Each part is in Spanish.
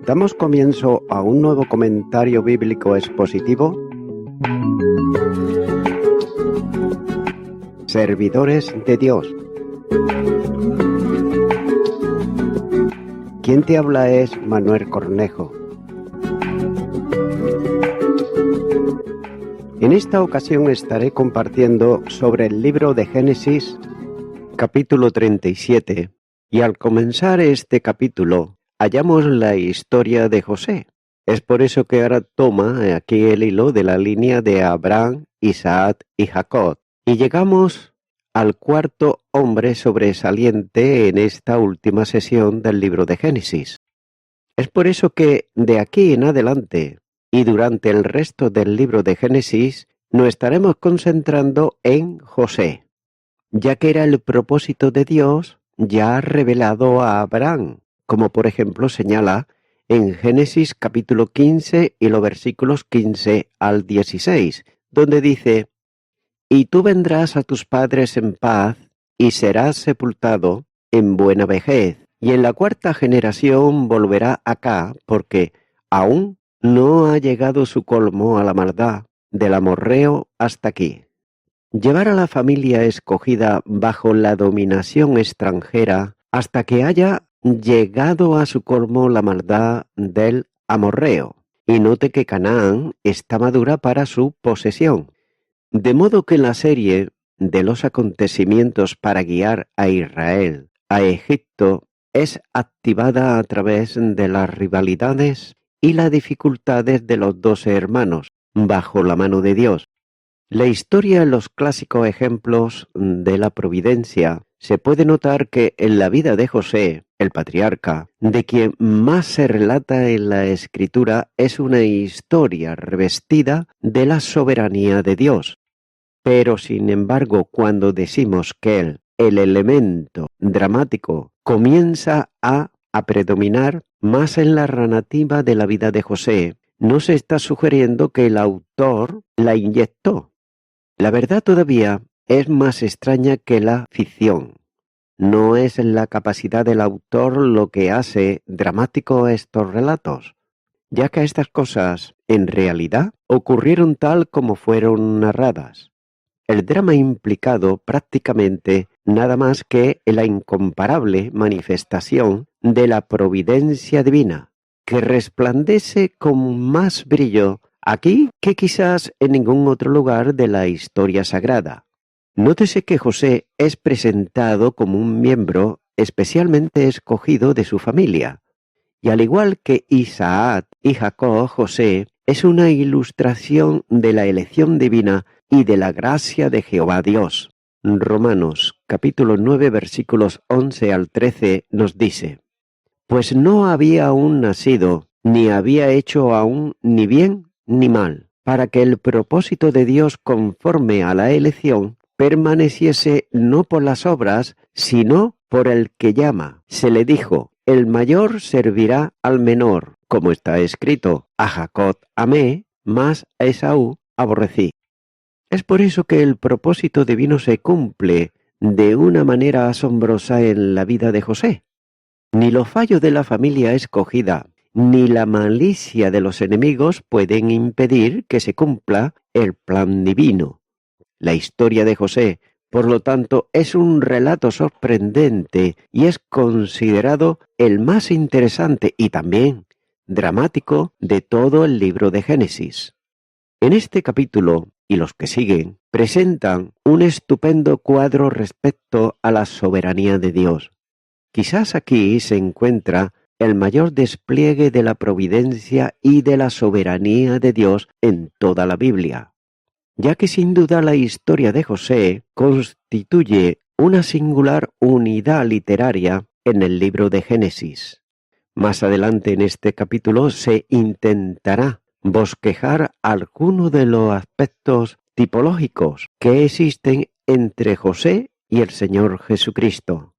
Damos comienzo a un nuevo comentario bíblico expositivo. Servidores de Dios. Quien te habla es Manuel Cornejo. En esta ocasión estaré compartiendo sobre el libro de Génesis, capítulo 37, y al comenzar este capítulo hallamos la historia de José. Es por eso que ahora toma aquí el hilo de la línea de Abraham, Isaac y Jacob. Y llegamos al cuarto hombre sobresaliente en esta última sesión del libro de Génesis. Es por eso que de aquí en adelante y durante el resto del libro de Génesis nos estaremos concentrando en José, ya que era el propósito de Dios ya revelado a Abraham, como por ejemplo señala en Génesis capítulo 15 y los versículos 15 al 16, donde dice: «Y tú vendrás a tus padres en paz, y serás sepultado en buena vejez, y en la cuarta generación volverá acá, porque aún no ha llegado su colmo a la maldad del amorreo hasta aquí». Llevar a la familia escogida bajo la dominación extranjera hasta que haya llegado a su colmo la maldad del amorreo. Y note que Canaán está madura para su posesión. De modo que la serie de los acontecimientos para guiar a Israel a Egipto es activada a través de las rivalidades y las dificultades de los 12 hermanos, bajo la mano de Dios. La historia en los clásicos ejemplos de la providencia se puede notar que en la vida de José, el patriarca, de quien más se relata en la Escritura, es una historia revestida de la soberanía de Dios. Pero, sin embargo, cuando decimos que el elemento dramático comienza a predominar más en la narrativa de la vida de José, no se está sugiriendo que el autor la inyectó. La verdad todavía es más extraña que la ficción. No es la capacidad del autor lo que hace dramático estos relatos, ya que estas cosas, en realidad, ocurrieron tal como fueron narradas. El drama implicado prácticamente nada más que la incomparable manifestación de la providencia divina, que resplandece con más brillo aquí que quizás en ningún otro lugar de la historia sagrada. Nótese que José es presentado como un miembro especialmente escogido de su familia, y al igual que Isaac y Jacob, José es una ilustración de la elección divina y de la gracia de Jehová Dios. Romanos capítulo 9 versículos 11 al 13 nos dice: «Pues no había aún nacido, ni había hecho aún ni bien ni mal, para que el propósito de Dios conforme a la elección permaneciese no por las obras, sino por el que llama. Se le dijo: el mayor servirá al menor, como está escrito: a Jacob amé, mas a Esaú aborrecí». Es por eso que el propósito divino se cumple de una manera asombrosa en la vida de José. Ni los fallos de la familia escogida, ni la malicia de los enemigos pueden impedir que se cumpla el plan divino. La historia de José, por lo tanto, es un relato sorprendente y es considerado el más interesante y también dramático de todo el libro de Génesis. En este capítulo y los que siguen presentan un estupendo cuadro respecto a la soberanía de Dios. Quizás aquí se encuentra el mayor despliegue de la providencia y de la soberanía de Dios en toda la Biblia, ya que sin duda la historia de José constituye una singular unidad literaria en el libro de Génesis. Más adelante en este capítulo se intentará bosquejar algunos de los aspectos tipológicos que existen entre José y el Señor Jesucristo.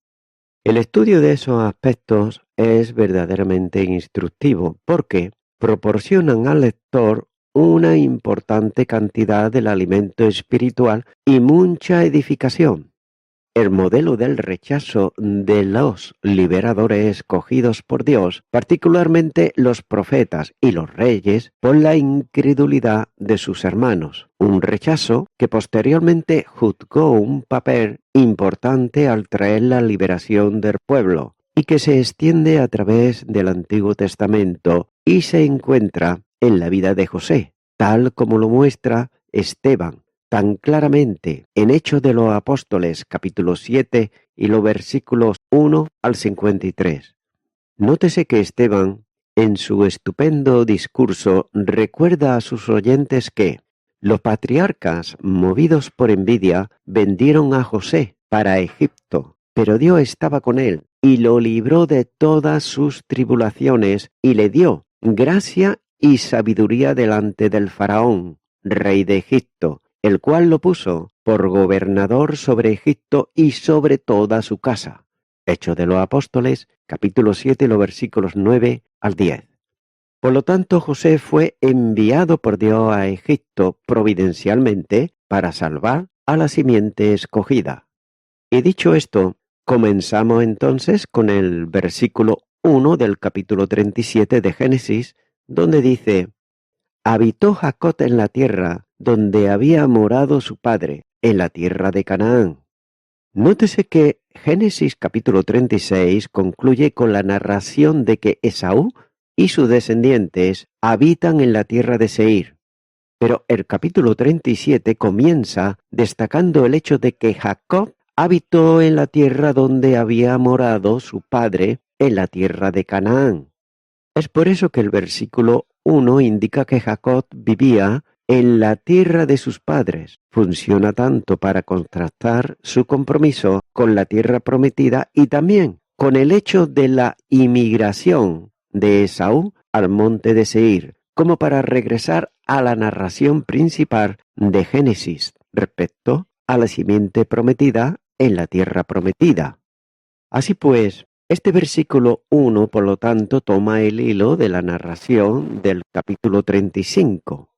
El estudio de esos aspectos es verdaderamente instructivo porque proporcionan al lector una importante cantidad del alimento espiritual y mucha edificación. el modelo del rechazo de los liberadores escogidos por Dios, particularmente los profetas y los reyes, por la incredulidad de sus hermanos. Un rechazo que posteriormente jugó un papel importante al traer la liberación del pueblo y que se extiende a través del Antiguo Testamento y se encuentra en la vida de José, tal como lo muestra Esteban tan claramente en Hechos de los Apóstoles capítulo 7 y los versículos 1 al 53. Nótese que Esteban, en su estupendo discurso, recuerda a sus oyentes que los patriarcas, movidos por envidia, vendieron a José para Egipto, pero Dios estaba con él y lo libró de todas sus tribulaciones y le dio gracia y sabiduría delante del faraón, rey de Egipto, el cual lo puso por gobernador sobre Egipto y sobre toda su casa. Hechos de los Apóstoles, capítulo 7, los versículos 9 al 10. Por lo tanto, José fue enviado por Dios a Egipto providencialmente para salvar a la simiente escogida. Y dicho esto, comenzamos entonces con el versículo 1 del capítulo 37 de Génesis, donde dice: habitó Jacob en la tierra donde había morado su padre, en la tierra de Canaán. Nótese que Génesis capítulo 36 concluye con la narración de que Esaú y sus descendientes habitan en la tierra de Seir. Pero el capítulo 37 comienza destacando el hecho de que Jacob habitó en la tierra donde había morado su padre, en la tierra de Canaán. Es por eso que el versículo 1 indica que Jacob vivía en la tierra de sus padres. Funciona tanto para contrastar su compromiso con la tierra prometida y también con el hecho de la inmigración de Esaú al monte de Seir, como para regresar a la narración principal de Génesis respecto a la simiente prometida en la tierra prometida. Así pues, este versículo 1, por lo tanto, toma el hilo de la narración del capítulo 35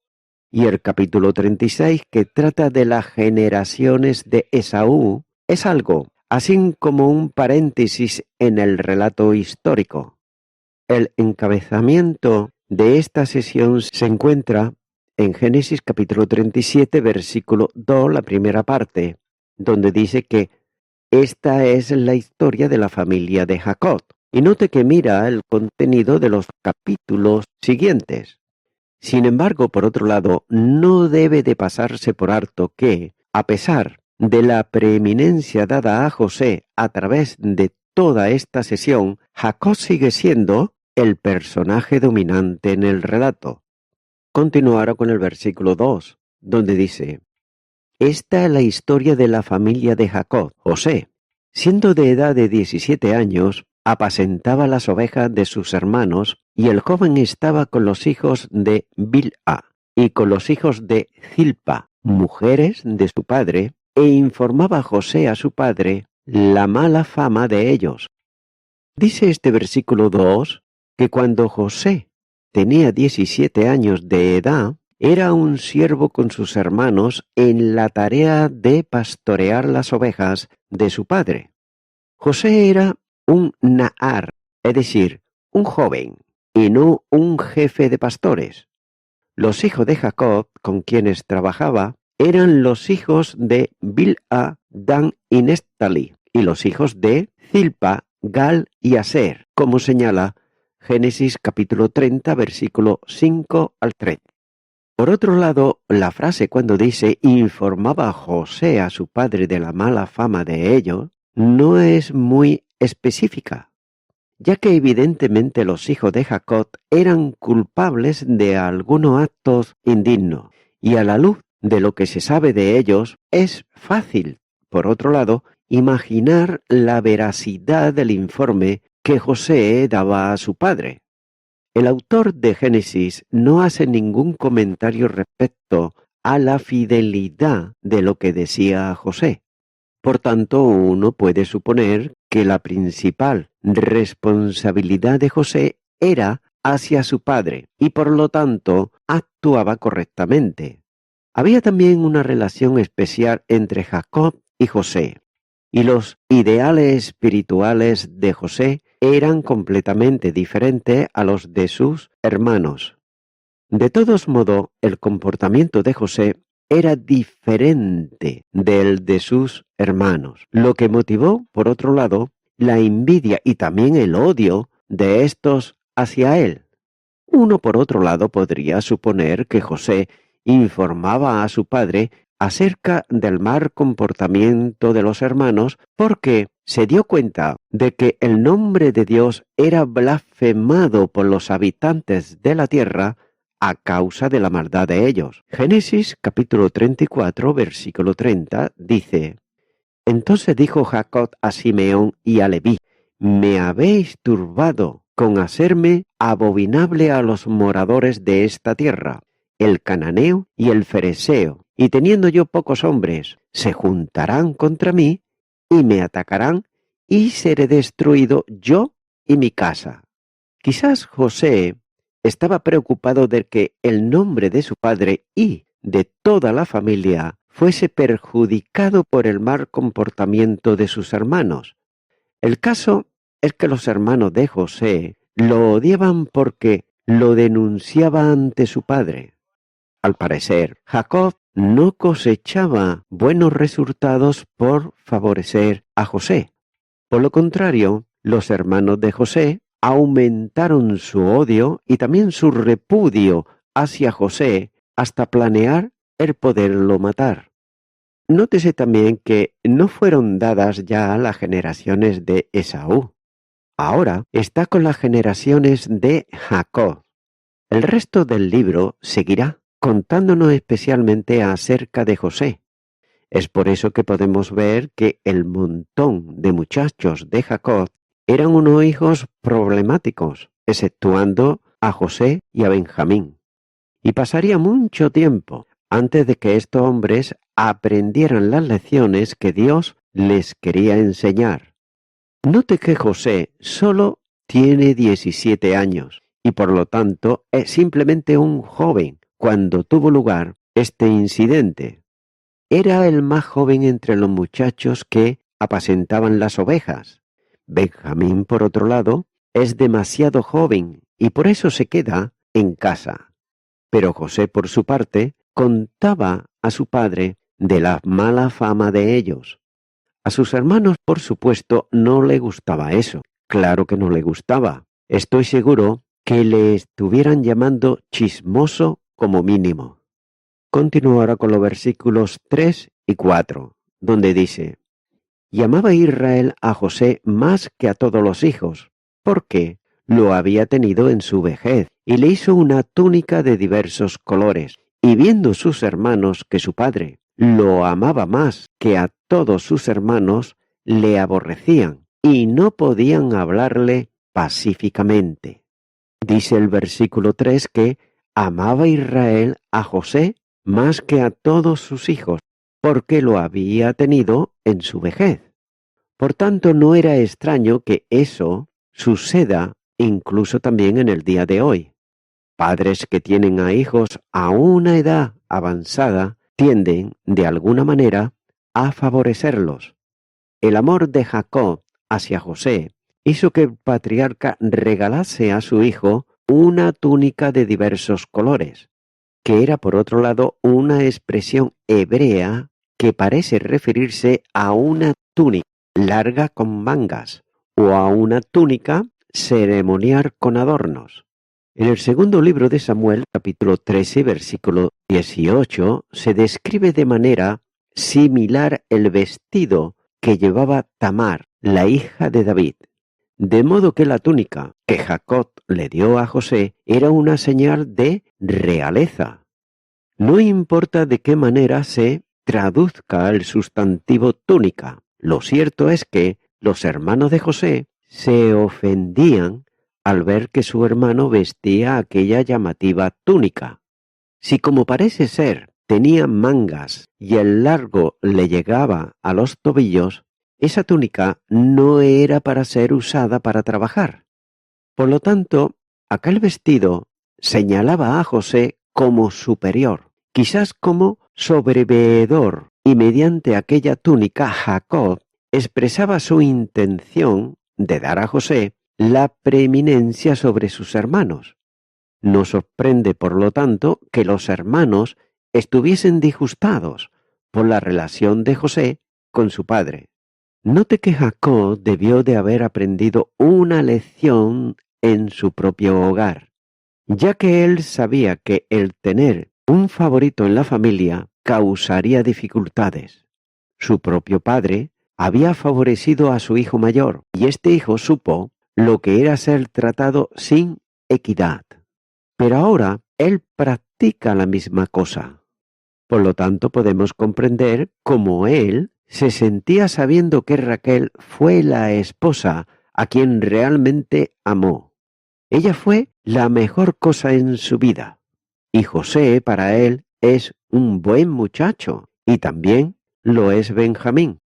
y el capítulo 36, que trata de las generaciones de Esaú, es algo así como un paréntesis en el relato histórico. El encabezamiento de esta sesión se encuentra en Génesis capítulo 37, versículo 2, la primera parte, donde dice que esta es la historia de la familia de Jacob. Y note que mira el contenido de los capítulos siguientes. Sin embargo, por otro lado, no debe de pasarse por alto que, a pesar de la preeminencia dada a José a través de toda esta sesión, Jacob sigue siendo el personaje dominante en el relato. Continuará con el versículo 2, donde dice: esta es la historia de la familia de Jacob. José, siendo de edad de 17 años, apacentaba las ovejas de sus hermanos, y el joven estaba con los hijos de Bilha y con los hijos de Zilpa, mujeres de su padre, e informaba a José a su padre la mala fama de ellos. Dice este versículo 2 que cuando José tenía 17 años de edad, era un siervo con sus hermanos en la tarea de pastorear las ovejas de su padre. José era un nahar, es decir, un joven, y no un jefe de pastores. Los hijos de Jacob, con quienes trabajaba, eran los hijos de Bilha, Dan y Neftalí, y los hijos de Zilpa, Gal y Aser, como señala Génesis capítulo 30, versículo 5 al 13. Por otro lado, la frase cuando dice informaba José a su padre de la mala fama de ellos, no es muy específica, ya que evidentemente los hijos de Jacob eran culpables de algunos actos indignos, y a la luz de lo que se sabe de ellos, es fácil, por otro lado, imaginar la veracidad del informe que José daba a su padre. El autor de Génesis no hace ningún comentario respecto a la fidelidad de lo que decía José. Por tanto, uno puede suponer que la principal responsabilidad de José era hacia su padre y por lo tanto actuaba correctamente. Había también una relación especial entre Jacob y José. y los ideales espirituales de José eran completamente diferentes a los de sus hermanos. De todos modos, el comportamiento de José era diferente del de sus hermanos, lo que motivó, por otro lado, la envidia y también el odio de estos hacia él. Uno, por otro lado, podría suponer que José informaba a su padre acerca del mal comportamiento de los hermanos porque se dio cuenta de que el nombre de Dios era blasfemado por los habitantes de la tierra a causa de la maldad de ellos. Génesis capítulo 34, versículo 30 dice: Entonces dijo Jacob a Simeón y a Leví: Me habéis turbado con hacerme abominable a los moradores de esta tierra, el cananeo y el fereceo, y teniendo yo pocos hombres, se juntarán contra mí y me atacarán, y seré destruido yo y mi casa. Quizás José estaba preocupado de que el nombre de su padre y de toda la familia fuese perjudicado por el mal comportamiento de sus hermanos. El caso es que los hermanos de José lo odiaban porque lo denunciaba ante su padre. Al parecer, Jacob no cosechaba buenos resultados por favorecer a José. Por lo contrario, los hermanos de José aumentaron su odio y también su repudio hacia José hasta planear el poderlo matar. Nótese también que no fueron dadas ya las generaciones de Esaú. Ahora está con las generaciones de Jacob. El resto del libro seguirá contándonos especialmente acerca de José. Es por eso que podemos ver que el montón de muchachos de Jacob eran unos hijos problemáticos, exceptuando a José y a Benjamín. Y pasaría mucho tiempo antes de que estos hombres aprendieran las lecciones que Dios les quería enseñar. Note que José solo tiene 17 años y por lo tanto es simplemente un joven cuando tuvo lugar este incidente. Era el más joven entre los muchachos que apacentaban las ovejas. Benjamín, por otro lado, es demasiado joven y por eso se queda en casa. Pero José, por su parte, contaba a su padre de la mala fama de ellos. A sus hermanos, por supuesto, no le gustaba eso. Claro que no le gustaba. Estoy seguro que le estuvieran llamando chismoso como mínimo. Continúo ahora con los versículos 3 y 4, donde dice: Y amaba Israel a José más que a todos los hijos, porque lo había tenido en su vejez, y le hizo una túnica de diversos colores. Y viendo sus hermanos que su padre lo amaba más que a todos sus hermanos, le aborrecían, y no podían hablarle pacíficamente. Dice el versículo 3 que amaba Israel a José más que a todos sus hijos, porque lo había tenido en su vejez. Por tanto, no era extraño que eso suceda incluso también en el día de hoy. Padres que tienen a hijos a una edad avanzada tienden, de alguna manera, a favorecerlos. El amor de Jacob hacia José hizo que el patriarca regalase a su hijo una túnica de diversos colores, que era por otro lado una expresión hebrea que parece referirse a una túnica larga con mangas o a una túnica ceremonial con adornos. En el segundo libro de Samuel, capítulo 13, versículo 18, se describe de manera similar el vestido que llevaba Tamar, la hija de David. De modo que la túnica que Jacob le dio a José era una señal de realeza. No importa de qué manera se traduzca el sustantivo túnica, lo cierto es que los hermanos de José se ofendían al ver que su hermano vestía aquella llamativa túnica. Si, como parece ser, tenía mangas y el largo le llegaba a los tobillos, esa túnica no era para ser usada para trabajar. Por lo tanto, aquel vestido señalaba a José como superior, quizás como sobreveedor, y mediante aquella túnica Jacob expresaba su intención de dar a José la preeminencia sobre sus hermanos. No sorprende, por lo tanto, que los hermanos estuviesen disgustados por la relación de José con su padre. Note que Jacob debió de haber aprendido una lección en su propio hogar, ya que él sabía que el tener un favorito en la familia causaría dificultades. Su propio padre había favorecido a su hijo mayor, y este hijo supo lo que era ser tratado sin equidad. Pero ahora él practica la misma cosa. Por lo tanto, podemos comprender cómo él se sentía sabiendo que Raquel fue la esposa a quien realmente amó. Ella fue la mejor cosa en su vida. Y José para él es un buen muchacho, y también lo es Benjamín.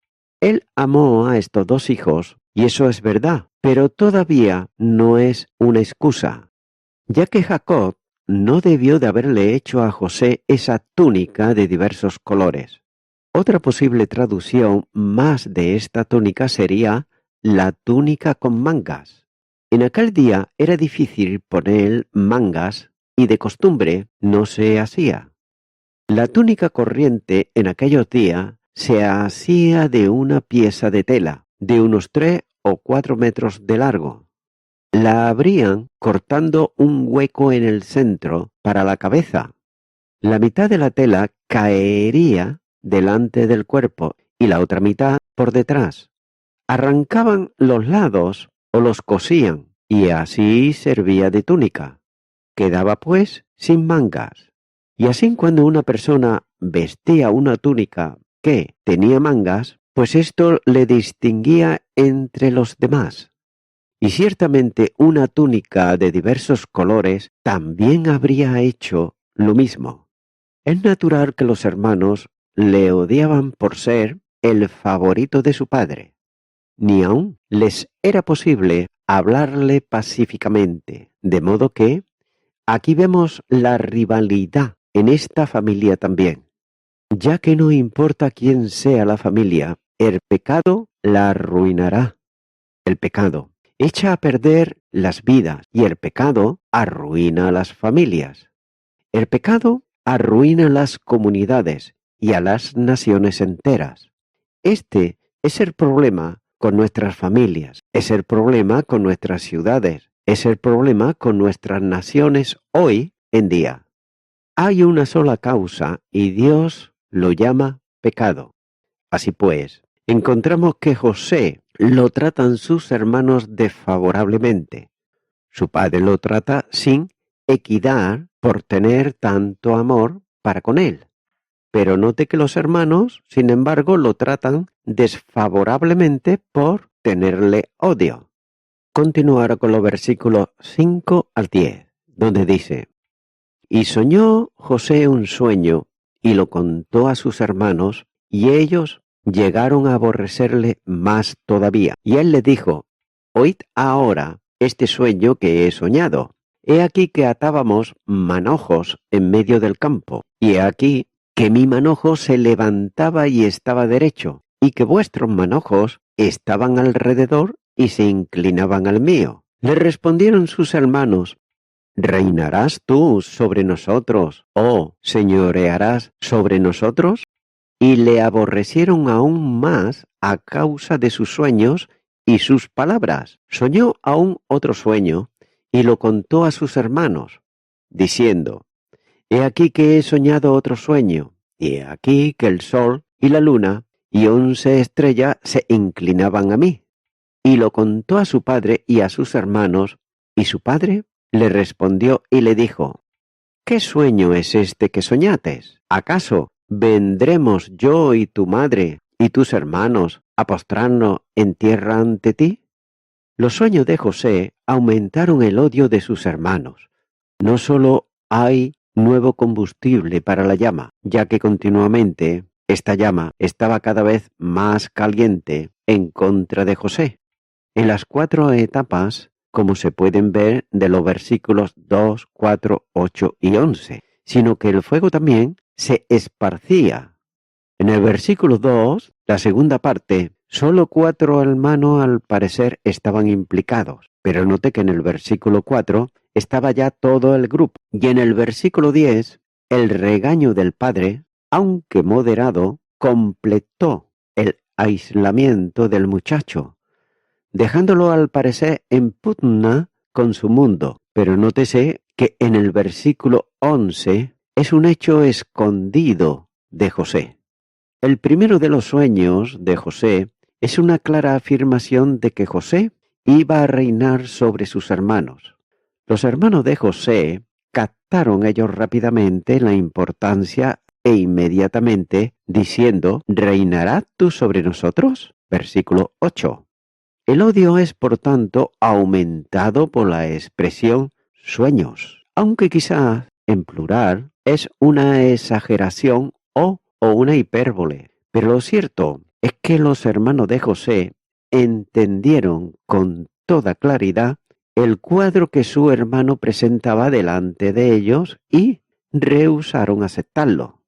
Él amó a estos dos hijos, y eso es verdad, pero todavía no es una excusa, ya que Jacob no debió de haberle hecho a José esa túnica de diversos colores. Otra posible traducción más de esta túnica sería la túnica con mangas. En aquel día era difícil poner mangas y de costumbre no se hacía. La túnica corriente en aquellos días se hacía de una pieza de tela de unos 3 o 4 metros de largo. La abrían cortando un hueco en el centro para la cabeza. La mitad de la tela caería delante del cuerpo y la otra mitad por detrás. Arrancaban los lados o los cosían y así servía de túnica. Quedaba pues sin mangas. Y así cuando una persona vestía una túnica que tenía mangas, pues esto le distinguía entre los demás. Y ciertamente una túnica de diversos colores también habría hecho lo mismo. Es natural que los hermanos le odiaban por ser el favorito de su padre. Ni aun les era posible hablarle pacíficamente, de modo que aquí vemos la rivalidad en esta familia también. Ya que no importa quién sea la familia, el pecado la arruinará. El pecado echa a perder las vidas y el pecado arruina a las familias. El pecado arruina las comunidades y a las naciones enteras. Este es el problema con nuestras familias, es el problema con nuestras ciudades, es el problema con nuestras naciones hoy en día. Hay una sola causa y Dios lo llama pecado. Así pues, encontramos que José lo tratan sus hermanos desfavorablemente. Su padre lo trata sin equidad por tener tanto amor para con él. Pero note que los hermanos, sin embargo, lo tratan desfavorablemente por tenerle odio. Continuar con los versículos 5 al 10, donde dice: Y soñó José un sueño, y lo contó a sus hermanos, y ellos llegaron a aborrecerle más todavía. Y él le dijo: Oíd ahora este sueño que he soñado. He aquí que atábamos manojos en medio del campo, y he aquí que mi manojo se levantaba y estaba derecho, y que vuestros manojos estaban alrededor y se inclinaban al mío. Le respondieron sus hermanos: ¿Reinarás tú sobre nosotros, o señorearás sobre nosotros? Y le aborrecieron aún más a causa de sus sueños y sus palabras. Soñó aún otro sueño, y lo contó a sus hermanos, diciendo: He aquí que he soñado otro sueño, y he aquí que el sol y la luna y 11 estrellas se inclinaban a mí. Y lo contó a su padre y a sus hermanos, y su padre le respondió y le dijo: ¿Qué sueño es este que soñates? ¿Acaso vendremos yo y tu madre y tus hermanos a postrarnos en tierra ante ti? Los sueños de José aumentaron el odio de sus hermanos. No solo hay nuevo combustible para la llama, ya que continuamente esta llama estaba cada vez más caliente en contra de José. En las 4 etapas, como se pueden ver de los versículos 2, 4, 8 y 11, sino que el fuego también se esparcía. En el versículo 2, la segunda parte, solo 4 hermanos al parecer estaban implicados, pero note que en el versículo 4 estaba ya todo el grupo, y en el versículo 10, el regaño del padre, aunque moderado, completó el aislamiento del muchacho, dejándolo al parecer en pugna con su mundo. Pero nótese que en el versículo 11 es un hecho escondido de José. El primero de los sueños de José es una clara afirmación de que José iba a reinar sobre sus hermanos. Los hermanos de José captaron ellos rápidamente la importancia e inmediatamente diciendo, ¿reinarás tú sobre nosotros? Versículo 8. El odio es, por tanto, aumentado por la expresión sueños, aunque quizás, en plural, es una exageración o una hipérbole. Pero lo cierto es que los hermanos de José entendieron con toda claridad el cuadro que su hermano presentaba delante de ellos y rehusaron aceptarlo.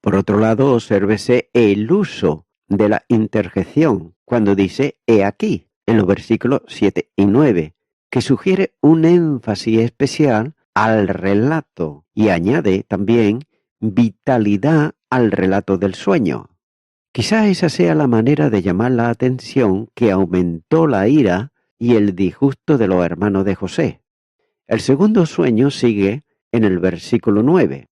Por otro lado, obsérvese el uso de la interjección cuando dice «he aquí» en los versículos 7 y 9, que sugiere un énfasis especial al relato y añade también vitalidad al relato del sueño. Quizá esa sea la manera de llamar la atención que aumentó la ira y el disgusto de los hermanos de José. El segundo sueño sigue en el versículo 9.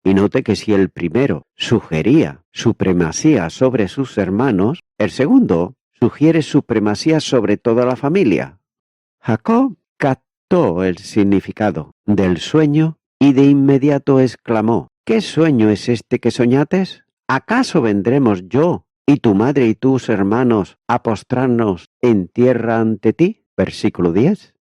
Y note que si el primero sugería supremacía sobre sus hermanos, el segundo sugiere supremacía sobre toda la familia. Jacob captó el significado del sueño y de inmediato exclamó, ¿qué sueño es este que soñates? ¿Acaso vendremos yo y tu madre y tus hermanos a postrarnos en tierra ante ti? Versículo 10.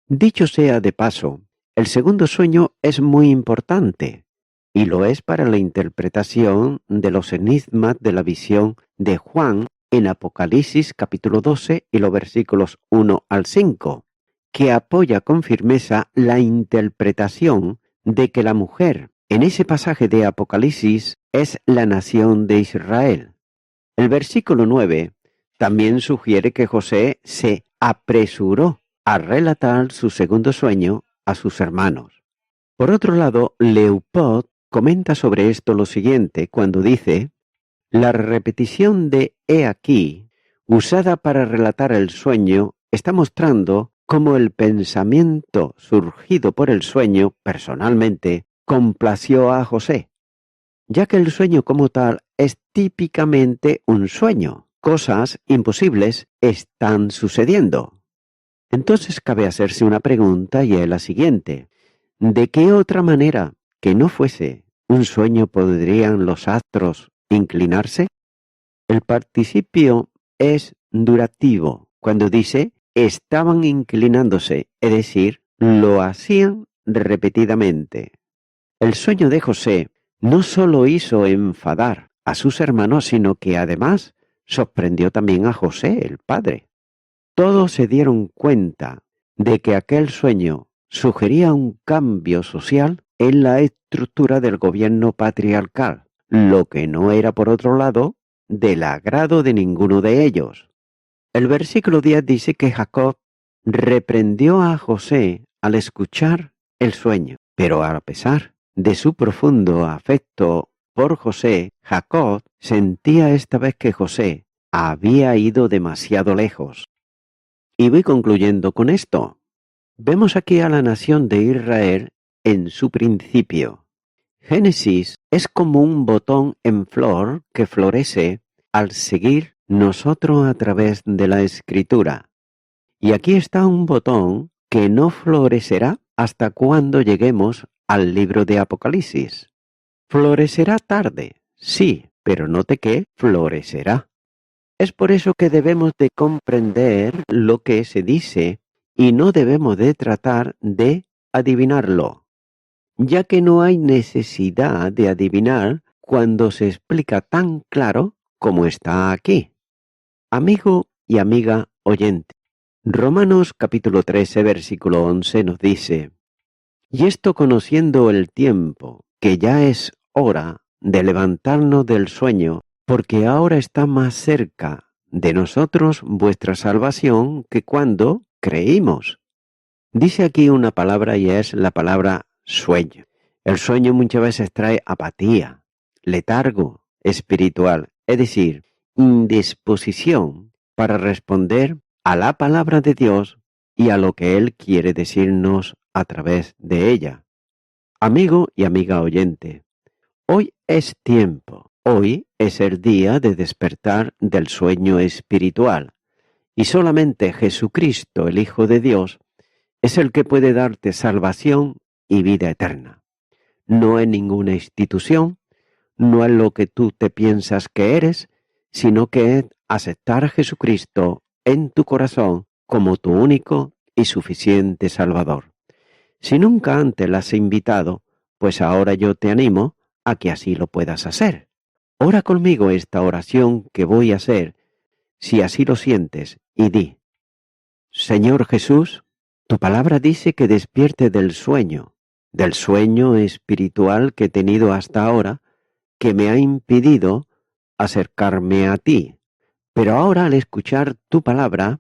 Dicho sea de paso, el segundo sueño es muy importante, y lo es para la interpretación de los enigmas de la visión de Juan en Apocalipsis capítulo 12 y los versículos 1 al 5, que apoya con firmeza la interpretación de que la mujer en ese pasaje de Apocalipsis es la nación de Israel. El versículo 9 también sugiere que José se apresuró a relatar su segundo sueño a sus hermanos. Por otro lado, Leopold comenta sobre esto lo siguiente cuando dice, la repetición de «he aquí», usada para relatar el sueño, está mostrando cómo el pensamiento surgido por el sueño, personalmente, complació a José, ya que el sueño como tal es típicamente un sueño. Cosas imposibles están sucediendo. Entonces cabe hacerse una pregunta y es la siguiente. ¿De qué otra manera que no fuese un sueño podrían los astros inclinarse? El participio es durativo cuando dice estaban inclinándose, es decir, lo hacían repetidamente. El sueño de José no solo hizo enfadar a sus hermanos, sino que además sorprendió también a José, el padre. Todos se dieron cuenta de que aquel sueño sugería un cambio social en la estructura del gobierno patriarcal, lo que no era, por otro lado, del agrado de ninguno de ellos. El versículo 10 dice que Jacob reprendió a José al escuchar el sueño, pero a pesar de su profundo afecto por José, Jacob sentía esta vez que José había ido demasiado lejos. Y voy concluyendo con esto. Vemos aquí a la nación de Israel en su principio. Génesis es como un botón en flor que florece al seguir nosotros a través de la Escritura. Y aquí está un botón que no florecerá hasta cuando lleguemos al libro de Apocalipsis. Florecerá tarde, sí, pero note que florecerá. Es por eso que debemos de comprender lo que se dice y no debemos de tratar de adivinarlo, ya que no hay necesidad de adivinar cuando se explica tan claro como está aquí. Amigo y amiga oyente, Romanos capítulo 13, versículo 11 nos dice, y esto conociendo el tiempo, que ya es hora de levantarnos del sueño porque ahora está más cerca de nosotros vuestra salvación que cuando creímos. Dice aquí una palabra y es la palabra sueño. El sueño muchas veces trae apatía, letargo espiritual, es decir, indisposición para responder a la palabra de Dios y a lo que Él quiere decirnos a través de ella. Amigo y amiga oyente, hoy es tiempo, hoy es el día de despertar del sueño espiritual y solamente Jesucristo, el Hijo de Dios, es el que puede darte salvación y vida eterna. No es ninguna institución, no es lo que tú te piensas que eres, sino que es aceptar a Jesucristo en tu corazón como tu único y suficiente Salvador. Si nunca antes la has invitado, pues ahora yo te animo a que así lo puedas hacer. Ora conmigo esta oración que voy a hacer, si así lo sientes, y di: Señor Jesús, tu palabra dice que despierte del sueño espiritual que he tenido hasta ahora, que me ha impedido acercarme a ti. Pero ahora al escuchar tu palabra,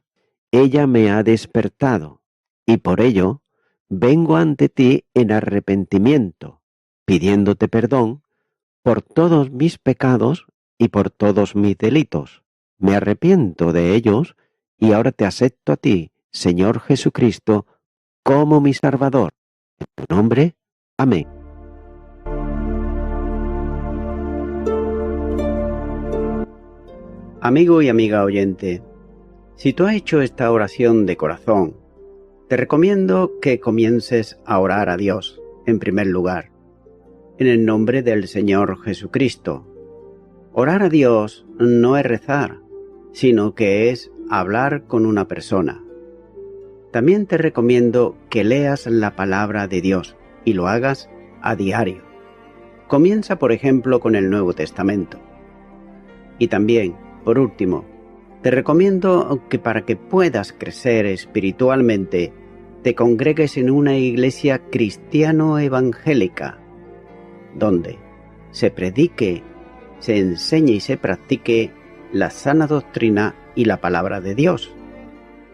ella me ha despertado, y por ello vengo ante ti en arrepentimiento, pidiéndote perdón por todos mis pecados y por todos mis delitos. Me arrepiento de ellos y ahora te acepto a ti, Señor Jesucristo, como mi Salvador. En tu nombre, amén. Amigo y amiga oyente, si tú has hecho esta oración de corazón, te recomiendo que comiences a orar a Dios, en primer lugar, en el nombre del Señor Jesucristo. Orar a Dios no es rezar, sino que es hablar con una persona. También te recomiendo que leas la palabra de Dios y lo hagas a diario. Comienza, por ejemplo, con el Nuevo Testamento. Y también, por último, te recomiendo que para que puedas crecer espiritualmente, te congregues en una iglesia cristiano-evangélica, donde se predique, se enseñe y se practique la sana doctrina y la palabra de Dios.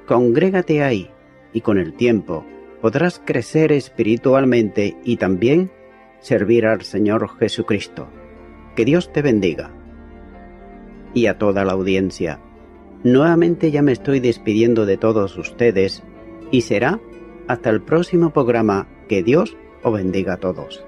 Congrégate ahí y con el tiempo podrás crecer espiritualmente y también servir al Señor Jesucristo. Que Dios te bendiga. Y a toda la audiencia, nuevamente ya me estoy despidiendo de todos ustedes y será hasta el próximo programa. Que Dios os bendiga a todos.